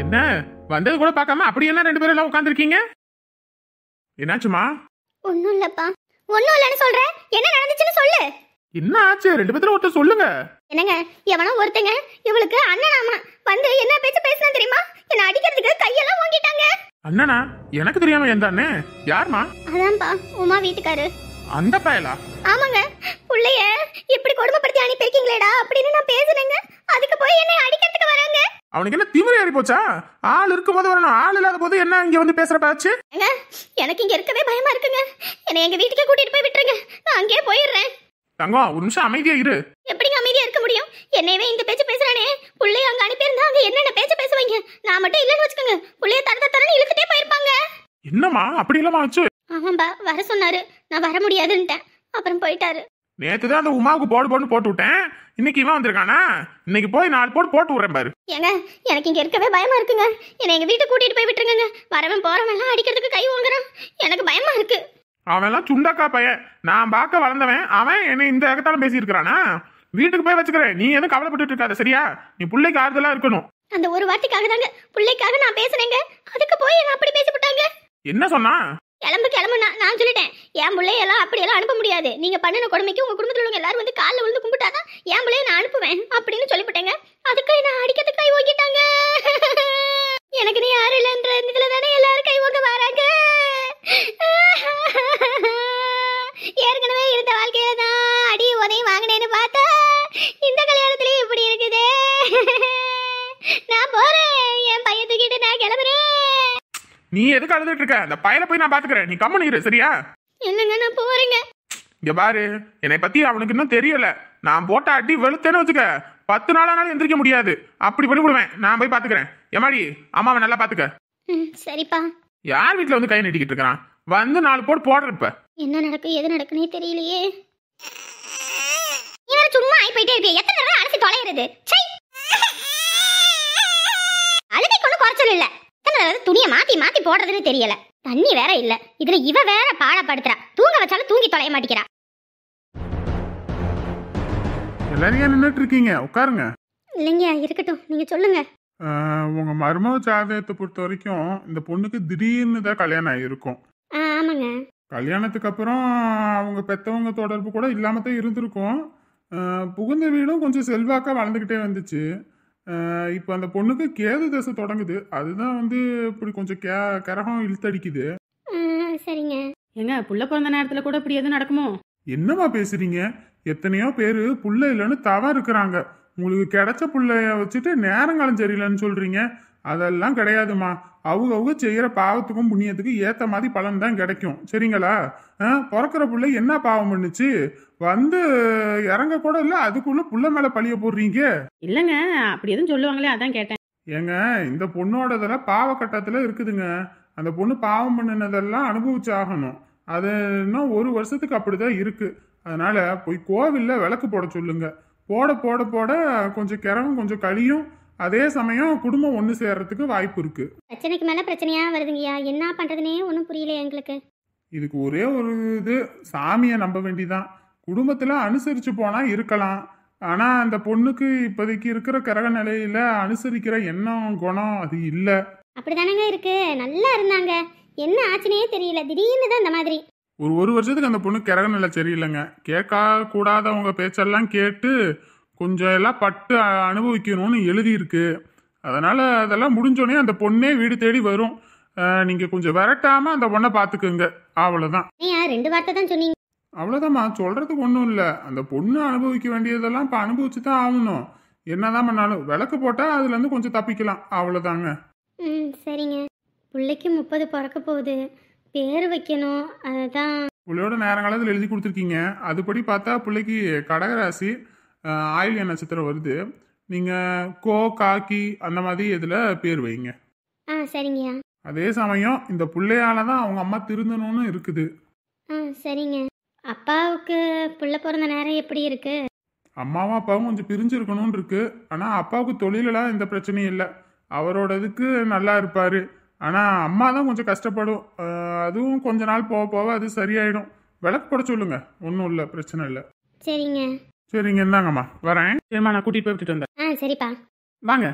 என்ன வந்தது கூட பார்க்காம அப்படி என்ன ரெண்டு பேரும் எல்லாம் உட்காந்துருக்கீங்க? என்னாச்சுமா? ஒண்ணும் இல்லப்பா. ஒண்ணும் இல்லன்னு சொல்றேன். என்ன நடந்துச்சுன்னு சொல்லு. என்ன ஆச்சு? ரெண்டு பேரும் ஒருத்தர் சொல்லுங்க. என்னங்க, எவனோ ஒருத்தங்க இவளுக்கு அண்ணனாமா வந்து என்ன பேச்சு பேசினா தெரியுமா? என்ன அடிக்கிறதுக்கு கையெல்லாம் ஓங்கிட்டாங்க. அண்ணனா? எனக்கு தெரியாம எந்த அண்ணே? யாருமா? அதான்ப்பா உமா வீட்டுக்காரு. அந்த பயலா? ஆமாங்க. புள்ளைய இப்படி கொடுமைப்படுத்தி அனுப்பிருக்கீங்களேடா அப்படின்னு நான் பேசுனேங்க. அதுக்கு போய் என்னை அடிக்கிறதுக்கு வராங்க. அவனுக்கு என்ன திமிரு ஏறி போச்சா? ஆள் இருக்கும் போது வரணும், ஆள் இல்லாத போது என்ன இங்க வந்து பேசுறப்பாச்சு? எனக்கு இங்க இருக்கவே பயமா இருக்குங்க. என்னை எங்க வீட்டுக்கே கூட்டிட்டு போய் விட்டுருங்க. நான் அங்கேயே போயிடுறேன். தங்கம், ஒரு நிமிஷம் அமைதியா இரு. எப்படிங்க அமைதியா இருக்க முடியும்? என்னையவே இந்த பேச்சு பேசுறானே, புள்ளைய அங்க அனுப்பியிருந்தா அங்க என்னென்ன பேச்சு பேசுவாங்க. நான் மட்டும் இல்லைன்னு வச்சுக்கோங்க, புள்ளைய தரன்னு இழுத்துட்டே போயிருப்பாங்க. என்னம்மா அப்படி இல்லாம ஆச்சு? ஆமாம்பா, வர சொன்னாரு. நான் வர முடியாதுன்ட்டேன். அப்புறம் போயிட்டாரு. நேத்துதான் அந்த உமாவுக்கு போடு போட்டு விட்டேன். இன்னைக்கு இவன் வந்திருக்கானா? இன்னைக்கு போய் 4 போட்டு விடுறேன் பாரு. ஏங்க, எனக்கு இங்க இருக்கவே பயமா இருக்குங்க. என்னை எங்க வீட்டுக்கு கூட்டிட்டு போய் விட்டுருங்க. வரவன் போறவன் எல்லாம் அடிக்கிறதுக்கு கை வாங்குறான். எனக்கு பயமா இருக்கு. அவன் எல்லாம் சுண்டாக்கா பையன். நான் பார்க்க வளர்ந்தவன். அவன் என்ன இந்த ஏகத்தாலும் பேசி இருக்கிறானா? வீட்டுக்கு போய் வச்சுக்கிறேன். நீ எதுவும் கவலைப்பட்டு இருக்காத, சரியா? நீ பிள்ளைக்கு ஆறுதலா இருக்கணும். அந்த ஒரு வார்த்தைக்காக தாங்க, பிள்ளைக்காக நான் பேசுனேங்க. அதுக்கு போய் என்ன அப்படி பேசி விட்டாங்க. என்ன சொன்னா? கிளம்பு நான் சொல்லிட்டேன். என் பிள்ளையெல்லாம் அப்படியெல்லாம் அனுப்ப முடியாது. நீங்க பண்ணின கொடுமைக்கு உங்க குடும்பத்தில் உள்ளவங்க எல்லாரும் வந்து காலில் விழுந்து கும்பிட்டாதான் என் பிள்ளைய நான் அனுப்புவேன் அப்படின்னு சொல்லிவிட்டேங்க. அதுக்கு நான் அடிக்கிறதுக்கு கை ஓங்கிட்டாங்க. எனக்கு நீ யாரும் இல்லைன்ற இதுல தானே எல்லாரும் கை ஓங்க வராங்க. ஏற்கனவே இருந்த வாழ்க்கையில தான் அடி உதவி வாங்கினேன்னு பார்த்தா இந்த கல்யாணத்திலேயே இப்படி இருக்குதே. நான் போறேன். என் பையன் தூக்கிட்டு நான் கிளம்புறேன். நீ எதுக்கு அழுதுட்டு இருக்க? அந்த பயலை போய் நான் பாத்துக்கிறேன். நீ கம்மன் இரு, சரியா? இல்லங்க, நான் போறேங்க. இங்க பாரு, என்னை பத்தி அவனுக்கு இன்னும் தெரியல. நான் போட்ட அடி வெளுத்தேன்னு வச்சுக்க, 10 நாளானாலும் எந்திரிக்க முடியாது. அப்படி பண்ணி விடுவேன். நான் போய் பாத்துக்கிறேன். ஏமாடி, அம்மாவை நல்லா பாத்துக்க. சரிப்பா. யார் வீட்டுல வந்து கை நீட்டிக்கிட்டு இருக்கான்? வந்து 4 போடுறப்ப என்ன நடக்கு எது நடக்குன்னே தெரியலையே. நீ வேற சும்மா ஆயி போயிட்டே இருக்க. எத்தனை தடவை அலசி தொலைகிறது? அழுகை கொண்டு குறைச்சல் இல்ல. துணியை மாத்தி மாத்தி போடுறதுன்னு தெரியல. தண்ணி வேற இல்ல. இதுல இவ வேற பாடப்படுத்துறா. தூங்க வச்சாலும் தூங்கி தொலைய மாட்டேங்கிறா. எல்லாரும் நின்றுட்டு இருக்கீங்க, உட்காருங்க. இல்லைங்க, இருக்கட்டும், நீங்க சொல்லுங்க. உங்க மருமக ஜாதகத்தை பொறுத்த வரைக்கும் இந்த பொண்ணுக்கு திடீர்னு தான் கல்யாணம் ஆகிருக்கும். ஆமாங்க. கல்யாணத்துக்கு அப்புறம் அவங்க பெத்தவங்க தொடர்பு கூட இல்லாம தான் இருந்திருக்கும். புகுந்த வீடும் கொஞ்சம் செல்வாக்கா வளர்ந்துக்கிட்டே வந்துச்சு. இப்போ அந்த பொண்ணுக்கு கேது தசை தொடங்குது. அதுதான் வந்து இப்படி கொஞ்சம் கரகம் இழுத்தடிக்குது. சரிங்க. ஏங்க, புள்ள பிறந்த நேரத்துல கூட இப்படி எதுவும் நடக்குமோ? என்னமா பேசுறீங்க? எத்தனையோ பேரு புள்ள இல்லைன்னு தவம் இருக்கிறாங்க. உங்களுக்கு கிடைச்ச புள்ளைய வச்சுட்டு நேரங்காலம் சரியில்லைன்னு சொல்றீங்க. அதெல்லாம் கிடையாதுமா. அவங்க செய்யற பாவத்துக்கும் புண்ணியத்துக்கும் ஏத்த மாதிரி பலன் தான் கிடைக்கும், சரிங்களா? பிறக்கிற புள்ள என்ன பாவம் பண்ணுச்சு? வந்து இறங்க கூட இல்ல, அதுக்குள்ள புள்ள மேல பழிய போடுறீங்க. இல்லங்க, அப்படி எதுவும் சொல்லுவாங்களே, அதான் கேட்டேன். ஏங்க, இந்த பொண்ணோடதெல்லாம் பாவக்கட்டத்துல இருக்குதுங்க. அந்த பொண்ணு பாவம் பண்ணினதெல்லாம் அனுபவிச்சு ஆகணும். அது இன்னும் 1 வருஷத்துக்கு அப்படிதான் இருக்கு. அதனால போய் கோவில்ல விளக்கு போட சொல்லுங்க. போட போட போட கொஞ்சம் கிரகம் கொஞ்சம் கழியும். அதே சமயம் குடும்பம் ஒன்று சேர்றதுக்கு வாய்ப்பு இருக்கு. பிரச்சனைக்கு மேல பிரச்சனையா வருதுங்கய்யா. என்ன பண்றதுனே ஒன்றும் புரியல எங்களுக்கு. இதுக்கு ஒரே ஒரு இது, சாமியை நம்ப வேண்டிதான். குடும்பத்துல அனுசரிச்சு போனா இருக்கலாம். ஆனா அந்த பொண்ணுக்கு இப்போதைக்கு இருக்கிற கிரக நிலையில அனுசரிக்கிற எண்ணம் குணம் அது இல்ல. அப்படிதானங்க இருக்கு. நல்லா இருந்தாங்க, என்ன ஆச்சுனே தெரியல. திடீர்னு தான் இந்த மாதிரி. ஒரு வருஷத்துக்கு அந்த பொண்ணு கிரக நிலை சரியில்லைங்க. கேட்க கூடாதவங்க பேச்செல்லாம் கேட்டு கொஞ்சம் எல்லாம் பட்டு அனுபவிக்கணும்னு எழுதியிருக்கு. அதனால அதெல்லாம் முடிஞ்சோடனே அந்த பொண்ணே வீடு தேடி வரும். நீங்க கொஞ்சம் விரட்டாம அந்த பொண்ணை பாத்துக்குங்க, அவ்வளவுதான். 2 வார்த்தை தான் சொன்னீங்க. அவ்வளவுதாம்மா, சொல்றதுக்கு ஒன்றும் இல்லை. அந்த பொண்ணு அனுபவிக்க வேண்டியதெல்லாம் இப்போ அனுபவிச்சுதான் ஆகணும். என்னதான் பண்ணாலும் விளக்கு போட்டா அதுல இருந்து கொஞ்சம் தப்பிக்கலாம், அவ்வளவுதாங்க. சரிங்க. பிள்ளைக்கு 30 பிறக்க போகுது. பேர் வைக்கணும். அதுதான் பிள்ளையோட நேரங்காலத்தில் எழுதி கொடுத்துருக்கீங்க. அதுபடி பார்த்தா பிள்ளைக்கு கடகராசி, ஆயில்ய நட்சத்திரம் வருது. நீங்கள் கோ காக்கி அந்த மாதிரி இதில் பேர் வைங்க. சரிங்கய்யா. அதே சமயம் இந்த பிள்ளையால தான் அவங்க அம்மா திருந்தணும்னு இருக்குது. சரிங்க. அப்பாவுக்கு புள்ள பிறந்த நேரம் எப்படி இருக்கு? அம்மாவும் அப்பாவும் கொஞ்சம் பிரிஞ்சிருக்கணும்னு இருக்கு. ஆனால் அப்பாவுக்கு தொழிலெல்லாம் எந்த பிரச்சனையும் இல்லை. அவரோட இதுக்கு நல்லா இருப்பார். ஆனால் அம்மா தான் கொஞ்சம் கஷ்டப்படும். அதுவும் கொஞ்ச நாள் போக போக அது சரியாயிடும். விளக்கு போட சொல்லுங்க, ஒன்றும் இல்லை, பிரச்சனை இல்லை. சரிங்க. சரிங்க, இந்தாங்கம்மா வரேன். சரிம்மா, நான் கூட்டிகிட்டு போய் விட்டுட்டு வந்தேன். சரிப்பா. வாங்க.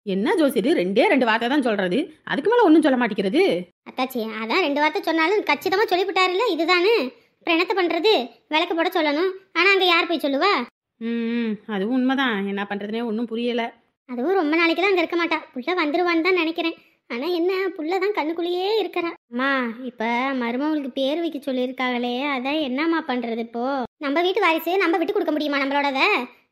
என்ன ஜோசியர் 2 வார்த்தை தான் சொல்றது, அதுக்கு மேல ஒன்றும் சொல்ல மாட்டேங்கிறது. அத்தாச்சி அதான் 2 வார்த்தை சொன்னாலும் கச்சிதமா சொல்லிவிட்டாருல்ல, இதுதானே அப்புறம் என்னத்த பண்றது? விளக்கு போட சொல்லணும், ஆனா அங்க யார் போய் சொல்லுவா? அதுவும் உண்மைதான். என்ன பண்றதுனே ஒன்றும் புரியல. அதுவும் ரொம்ப நாளைக்கு தான் அங்க இருக்க மாட்டா, புள்ள வந்துருவான்னு தான் நினைக்கிறேன். ஆனா என்ன, புள்ள தான் கண்ணுக்குள்ளேயே இருக்கிறா. அம்மா இப்ப மருமகளுக்கு பேர் வைக்க சொல்லியிருக்காங்களே, அதான் என்னம்மா பண்றது இப்போ? நம்ம வீட்டு வாரிசு நம்ம விட்டு கொடுக்க முடியுமா நம்மளோடத?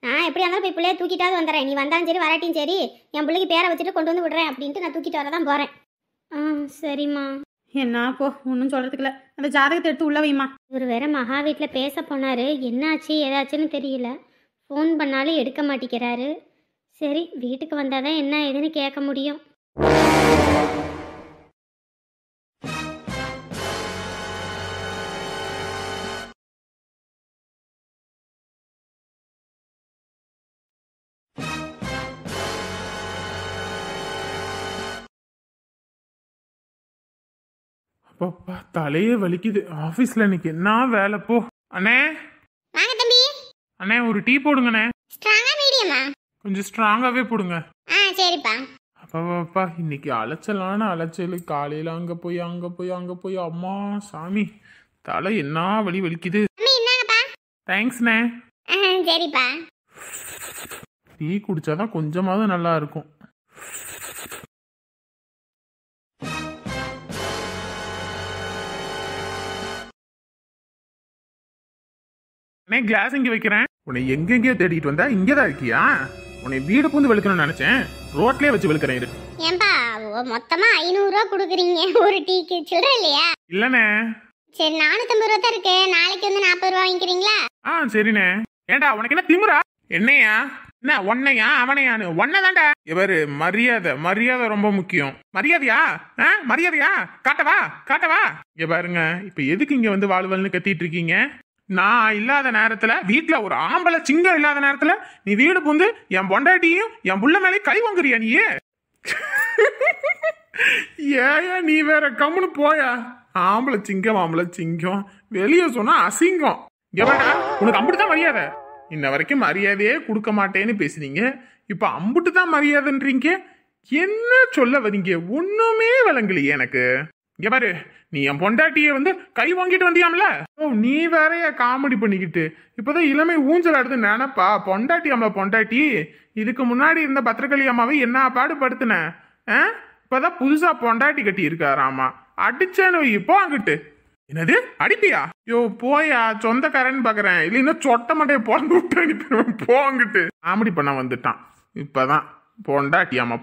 நான் எப்படியா இருந்தாலும் போய் பிள்ளைய தூக்கிட்டாவது வந்துடுறேன். நீ வந்தாலும் சரி வராட்டியும் சரி, என் பிள்ளைக்கு பேரை வச்சுட்டு கொண்டு வந்து விடுறேன் அப்படின்ட்டு நான் தூக்கிட்டு வரதான் போறேன். சரிம்மா. என்ன போ, ஒன்றும் சொல்றதுக்குல. அந்த ஜாதகத்தை எடுத்து உள்ள வைமா. இவர் வேற மகா வீட்டில் பேச போனாரு, என்னாச்சு ஏதாச்சுன்னு தெரியல. ஃபோன் பண்ணாலும் எடுக்க மாட்டேங்கிறாரு. சரி வீட்டுக்கு வந்தாதான் என்ன ஏதுன்னு கேட்க முடியும். அப்பா தலையே வலிக்குது. ஆபீஸ்ல இன்னைக்கு என்ன வேலை போ. அண்ணே வாங்க தம்பி. அண்ணே ஒரு டீ போடுங்கண்ணே. ஸ்ட்ராங்கா மீடியமா? கொஞ்சம் ஸ்ட்ராங்காவே போடுங்க. சரிப்பா. அப்பா இன்னைக்கு அலைச்சலான அலைச்சல். காலையில அங்க போய் அம்மா சாமி தலை என்ன வலிக்குது. தேங்க்ஸ்ண்ணே. சரிப்பா. டீ குடிச்சாதான் கொஞ்சமாவது நல்லா இருக்கும். கிளாஸ் இங்க வைக்கிறேன். உன்னை எங்கெங்கயோ தேடிட்டு வந்தா இங்கதான் இருக்கியா? உன்னை வீடு பூந்து வெளுக்கணும்னு நினைச்சேன், ரோட்லயே வச்சு வெளுக்கிறேன். இரு. ஏன்பா மொத்தமா 500 ரூபா கொடுக்குறீங்க ஒரு டீக்கு, சில்லற இல்லையா? இல்லண்ணே. சரி 450 ரூபா தான் இருக்கு, நாளைக்கு வந்து 40 ரூபா வாங்கிக்கிறீங்களா? சரிண்ணே. ஏண்டா உனக்கு என்ன திமுறா? என்னையா என்ன ஒன்னையா அவனையானு? ஒன்னதாண்டா. இவரு மரியாதை ரொம்ப முக்கியம். மரியாதையா காட்டவா இங்க பாருங்க. இப்ப எதுக்கு இங்க வந்து வாழ்வல்னு கத்திட்டு இருக்கீங்க? நான் இல்லாத நேரத்துல, வீட்டுல ஒரு ஆம்பளை சிங்கம் இல்லாத நேரத்துல நீ வீடு புந்து என் பொண்டாட்டியும் என் புள்ள மேலே கை வாங்குறியா நீ? ஏயா நீ வேற கம்முன்னு போயா. ஆம்பளை சிங்கம் வெளியே சொன்னா அசிங்கம். எவடா உனக்கு அம்புட்டுதான் மரியாதை? இன்ன வரைக்கும் மரியாதையே கொடுக்க மாட்டேன்னு பேசுனீங்க, இப்ப அம்புட்டு தான் மரியாதைன்றீங்க. என்ன சொல்ல வரீங்க? ஒண்ணுமே விளங்கலையே எனக்கு. இங்க பாரு, நீ என் பொண்டாட்டிய வந்து கை வாங்கிட்டு வந்தியாம்ல, நீ வேறைய காமெடி பண்ணிக்கிட்டு இப்பதான் இளமை ஊஞ்சல் அடுத்து நினைப்பா. பொண்டாட்டி இதுக்கு முன்னாடி இருந்த பத்திரகாளி அம்மாவை என்ன பாடுபடுத்தின? இப்பதான் புதுசா பொண்டாட்டி கட்டி இருக்காராமா. அடிச்சேன்னு இப்போ அங்கிட்டு என்னது அடிப்பியா? யோ போயா, சொந்தக்காரன்னு பாக்குறேன், இல்லைன்னா சொட்ட மாட்டையை பிறந்து விட்டு அனுப்பிடுவேன். போங்கிட்டு காமெடி பண்ண வந்துட்டான். இப்பதான்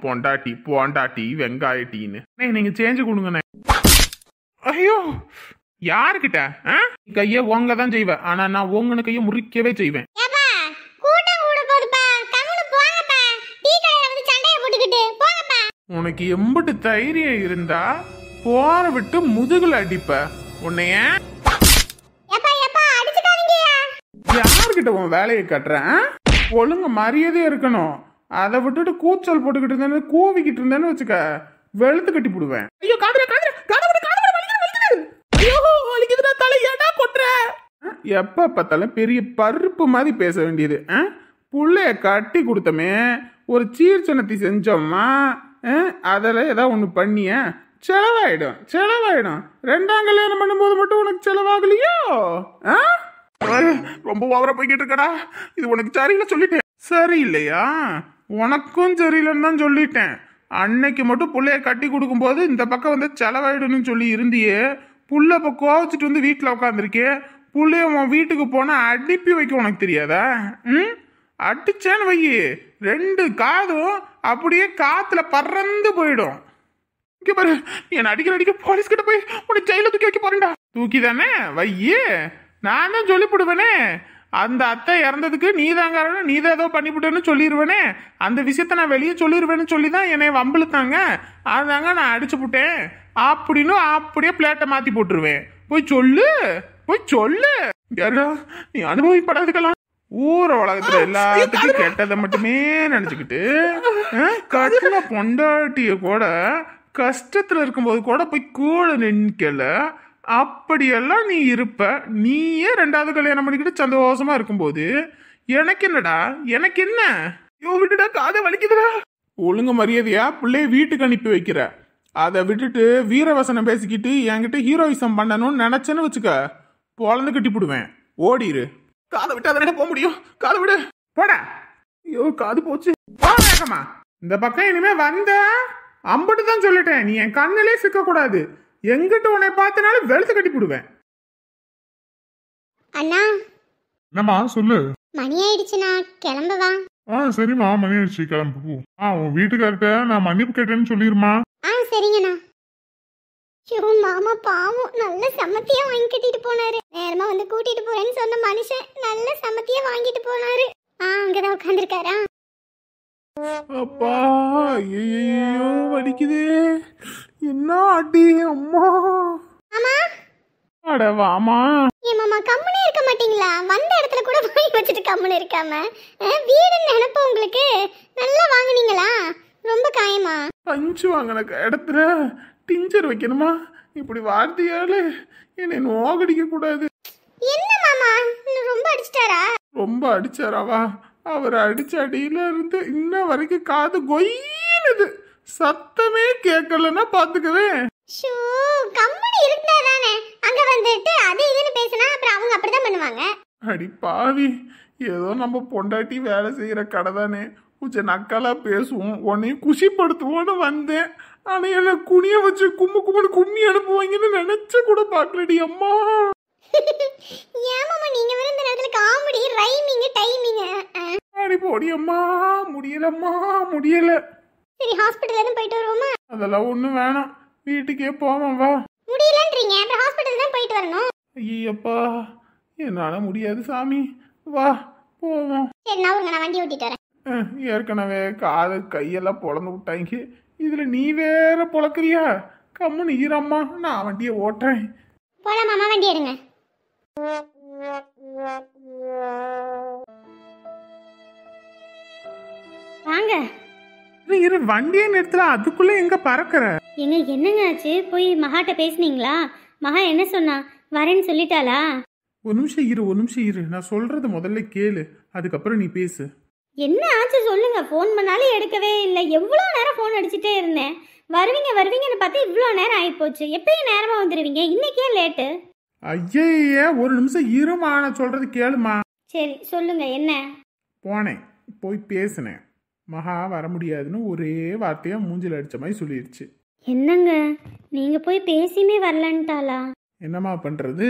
பொண்டாட்டி வெங்காய டீன்னு. நீங்க சேஞ்சு கொடுங்கண்ணே. ஐயோ யாருக்கிட்ட? கைய ஓங்க தான் செய்வேன், ஆனா நான் ஓங்கன கைய முறிக்கவே செய்வேன். உனக்கு எம்பட்டு தைரியம் இருந்தா போற விட்டு முதுகுல அடிப்ப உன்னைய. யாருக்கிட்ட உன் வேலையை கட்டுறேன்? ஒழுங்கு மரியாதையா இருக்கணும். அதை விட்டுட்டு கூச்சல் போட்டுக்கிட்டு இருந்தேன்னு கூவிக்கிட்டு இருந்தேன்னு வச்சுக்க, வெளுத்து கட்டி போடுவேன். ஐயோ எப்ப பார்த்தாலும் பெரிய பருப்பு மாதிரி பேச வேண்டியது. புள்ளைய கட்டி கொடுத்தமே, ஒரு சீர்சனத்தை செஞ்சோம்மா, அதில் ஏதாவது ஒன்று பண்ணிய செலவாயிடும். 2ஆம் கல்யாணம் பண்ணும்போது மட்டும் உனக்கு செலவாகலையோ? ரொம்ப ஓவரா போய்கிட்டு இருக்கடா. இது உனக்கு சரியில்லை சொல்லிட்டேன். சரியில்லையா? உனக்கும் சரியில்லைன்னு தான் சொல்லிட்டேன். அன்னைக்கு மட்டும் புள்ளைய கட்டி கொடுக்கும் போது இந்த பக்கம் வந்து செலவாயிடுன்னு சொல்லி இருந்தியே, புள்ள இப்போ கோவச்சிட்டு வந்து வீட்டில் உட்காந்துருக்கே. புள்ளைய உன் வீட்டுக்கு போனா அடிப்பி வைக்க உனக்கு தெரியாதா? அடிச்சேன்னு வை, 2 காதும் அப்படியே காத்துல பறந்து போயிடும். இங்க பாரு, என்ன அடிக்க போலீஸ் கிட்ட போய் உன்னை ஜெயில தூக்கி வைக்க போறேன்டா. தூக்கி தானே வையே, நான் தான் சொல்லிவிடுவேனே. அந்த அத்தை இறந்ததுக்கு நீதான் காரணம், நீதான் ஏதோ பண்ணிவிட்டேன்னு சொல்லிடுவேனே. அந்த விஷயத்த நான் வெளியே சொல்லிடுவேன்னு சொல்லி தான் என்னை வம்பிழுத்தாங்க. அதாங்க நான் அடிச்சு விட்டேன் அப்படின்னு அப்படியே பிளேட்டை மாத்தி போட்டுருவேன். போய் சொல்லு. யாரா நீ அனுபவிப்படாதுக்கலாம். ஊர உலகத்துல எல்லாத்துக்கும் கெட்டதை மட்டுமே நினைச்சுக்கிட்டு, கட்டின பொண்டாட்டிய கூட கஷ்டத்துல இருக்கும்போது கூட நின்கல. அப்படியெல்லாம் நீ இருப்ப. நீயே 2வது கல்யாணம் பண்ணிக்கிட்டு சந்தோஷமா இருக்கும்போது எனக்கு என்னடா? எனக்கு என்ன? யோ விட்டுடா, காதை வலிக்குதுடா. ஒழுங்கு மரியாதையா பிள்ளைய வீட்டுக்கு அனுப்பி வைக்கிற. அதை விட்டுட்டு வீரவசனம் பேசிக்கிட்டு என்கிட்ட ஹீரோயிசம் பண்ணணும்னு நினைச்சேன்னு வச்சுக்க, பொழந்து கட்டி போடுவேன். ஓடிரு. காதை விட்டு அதனே போக முடியும். காதை விடு. போடா. ஐயோ காது போச்சு. வேகமா இந்த பக்கம் இனிமே வந்த அம்பட்டு தான் சொல்லிட்டேன். நீ என் கண்ணிலே சிக்க கூடாது. எங்கிட்ட உன்னை பார்த்தனாலும் வெளுத்து கட்டி போடுவேன். அண்ணா என்னம்மா சொல்லு. மணி ஆயிடுச்சுண்ணா, கிளம்பவா? சரிம்மா, மணி ஆயிடுச்சு, கிளம்பு போ. உன் வீட்டுக்கார்ட்ட நான் மன்னிப்பு கேட்டேன்னு சொல்லிருமா. சரிங்கண்ணா. ஐயோ மாமா பாவம், நல்ல சம்மத்தியா வாங்கி கட்டிட்டு போனாரு. நேரமா வந்து கூட்டிட்டு போறேன்னு சொன்ன மனுஷன் நல்ல சம்மத்தியா வாங்கிட்டு போனாரு. அங்கதான் உட்காந்துருக்காரா? அப்பா ஐயோ வலிக்குதே. என்ன அடி அம்மா. ஆமா அட வாமா. ஏன் மாமா கம்முனே இருக்க மாட்டீங்களா? வந்த இடத்துல கூட வாங்கி வச்சுட்டு கம்முனு இருக்காம, வீடுன்னு நினைப்ப உங்களுக்கு. நல்லா வாங்குனீங்களா? ரொம்ப காயமா? பஞ்சு வாங்கின இடத்துல டிஞ்சர் வைக்கணுமா? இப்படி வார்த்தையால என்னை நோகடிக்க கூடாது. என்ன மாமா ரொம்ப அடிச்சிட்டாரா? ரொம்ப அடிச்சாராவா? அவர் அடிச்ச அடியில இருந்து இன்ன வரைக்கும் காது கொய்யினது. சத்தமே கேட்கலன்னா பாத்துக்கவே. ஷோ கம்முனு இருந்தாதானே. அங்க வந்துட்டு அது இதுன்னு பேசினா அப்புறம் அவங்க அப்படிதான் பண்ணுவாங்க. அடி பாவி, ஏதோ நம்ம பொண்டாட்டி வேலை செய்யற கடை தானே, கொஞ்சம் நக்கலா பேசுவோம், உன்னையும் குஷிப்படுத்துவோன்னு வந்தேன். ஆனா என்ன குனிய வச்சு கும்முன்னு கும்மி அனுப்புவாங்கன்னு நினைச்ச கூட பாக்கலடி அம்மா. ஏன் மாமா நீங்க வேற இந்த நேரத்துல காமெடி ரைமிங் டைமிங். அடி போடி அம்மா, முடியலம்மா முடியல. சரி ஹாஸ்பிடல் எதுவும் போயிட்டு வருவோமா? அதெல்லாம் ஒண்ணும் வேணாம், வீட்டுக்கே போவோம் வா. முடியலன்றீங்க, அப்புறம் ஹாஸ்பிடல் தான் போயிட்டு வரணும். ஐயப்பா என்னால முடியாது சாமி, வா போவோம். சரி நான் வண்டி ஓட்டிட்டு வரேன். ஏற்கனவே காது கையெல்லாம் பொழந்து விட்டாங்க, இதுல நீ வேற பொழக்கிறியா? கம்முன்னு ஈரம்மா, நான் வண்டியை ஓட்டுறேன். போலாம் மாமா, வண்டி எடுங்க. வாங்க. இரு, வண்டியை நிறுத்தல, அதுக்குள்ள எங்க பறக்கிற? எங்க என்னங்க ஆச்சு? போய் மகாட்ட பேசுனீங்களா? மகா என்ன சொன்னா? வரேன்னு சொல்லிட்டாளா? ஒரு நிமிஷம் இரு, நான் சொல்றது முதல்ல கேளு, அதுக்கப்புறம் நீ பேசு. என்ன ஆச்சு சொல்லுங்க. ஃபோன் பண்ணாலும் எடுக்கவே இல்லை. எவ்வளோ நேரம் ஃபோன் அடிச்சுட்டே இருந்தேன். வருவீங்கன்னு பார்த்தா இவ்வளோ நேரம் ஆகிப்போச்சு. எப்பயும் நேரமாக வந்துடுவீங்க, இன்னைக்கே லேட்டு. ஐயே ஒரு நிமிஷம் இருமா, நான் சொல்றது கேளுமா. சரி சொல்லுங்க என்ன? போனேன், போய் பேசினேன். மகா வர முடியாதுன்னு ஒரே வார்த்தையா மூஞ்சில் அடிச்ச மாதிரி சொல்லிடுச்சு. என்னங்க நீங்க போய் பேசியுமே வரலன்ட்டாளா? என்னம்மா பண்றது?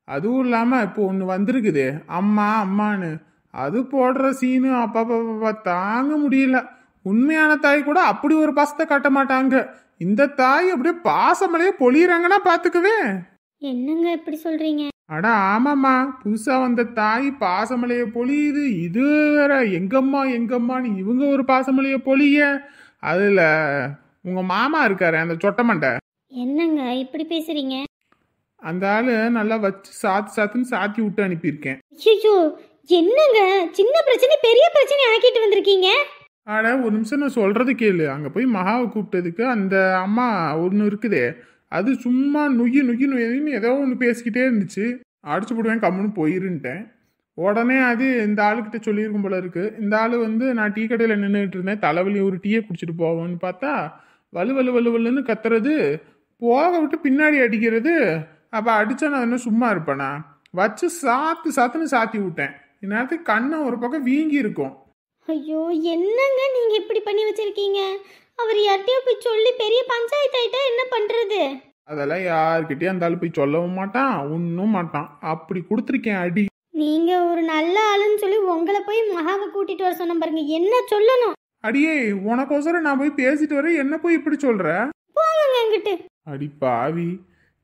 அதுவும் இல்லாம இப்போ ஒன்று வந்திருக்குது, அம்மான்னு. அது போடுற சீனு அப்பா தாங்க முடியல. உண்மையான தாய் கூட அப்படி ஒரு பாசத்தை காட்ட மாட்டாங்க. இந்த தாய் அப்படியே பாசமலையே பொழியறாங்கன்னா பாத்துக்கவே. என்னங்க இப்படி சொல்றீங்க? அட ஆமாம்மா, புதுசா வந்த தாய் பாசமலைய பொழியுது. இது வேற எங்கம்மான்னு இவங்க ஒரு பாசமலைய பொழிய. அதுல உங்க மாமா இருக்காரு, அந்த சொட்டமண்டை. என்னங்க இப்படி பேசுறீங்க? அந்த ஆளு நல்லா வச்சு சாத்துன்னு சாத்தி விட்டு அனுப்பியிருக்கேன். ஐயோ என்னங்க, சின்ன பிரச்சனை பெரிய பிரச்சனை ஆக்கிட்டு வந்திருக்கீங்க. ஆட ஒரு நிமிஷம் நான் சொல்றது கேளு. அங்க போய் மகாவை கூப்பிட்டதுக்கு அந்த அம்மா ஒன்று இருக்குதே, அது சும்மா நுயின்னு ஏதோ ஒன்று பேசிக்கிட்டே இருந்துச்சு. அடிச்சு போடுவேன் கம்முன்னு போயிருன்ட்டேன். உடனே அது இந்த ஆளுக்கிட்ட சொல்லியிருக்கும் போல இருக்கு. இந்த ஆள் வந்து நான் டீ கடையில் நின்றுட்டு இருந்தேன், தலைவலி ஒரு டீயை குடிச்சிட்டு போவோன்னு பார்த்தா வலுன்னு கத்துறது, போக விட்டு பின்னாடி அடிக்கிறது. அப்போ அடிச்சா நான் என்ன சும்மா இருப்பேனா? வச்சு சாத்துன்னு சாத்தி விட்டேன். இந்நேரத்துக்கு கண்ணை ஒரு பக்கம் வீங்கி இருக்கும். ஐயோ என்னங்க நீங்க இப்படி பண்ணி வச்சிருக்கீங்க? அவர் யார்கிட்டயோ போய் சொல்லி பெரிய பஞ்சாயத்து ஆயிட்டா என்ன பண்றது? அதெல்லாம் யாருக்கிட்டயும் அந்த ஆள் போய் சொல்லவும் மாட்டான், ஒன்றும் மாட்டான். அப்படி கொடுத்துருக்கேன் அடி. நீங்க ஒரு நல்ல ஆளுன்னு சொல்லி உங்களை போய் மகாவை கூட்டிட்டு வர சொன்ன பாருங்க, என்ன சொல்லணும்? அடியே உனக்கோசரம் நான் போய் பேசிட்டு வரேன், என்ன போய் இப்படி சொல்ற? போங்க என்கிட்ட. அடி பாவி,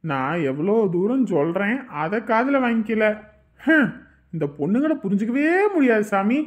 நான் எவ்வளோ தூரம் சொல்றேன், அதை காதுல வாங்கிக்கல. இந்த பொண்ணுங்களை புரிஞ்சுக்கவே முடியாது சாமி.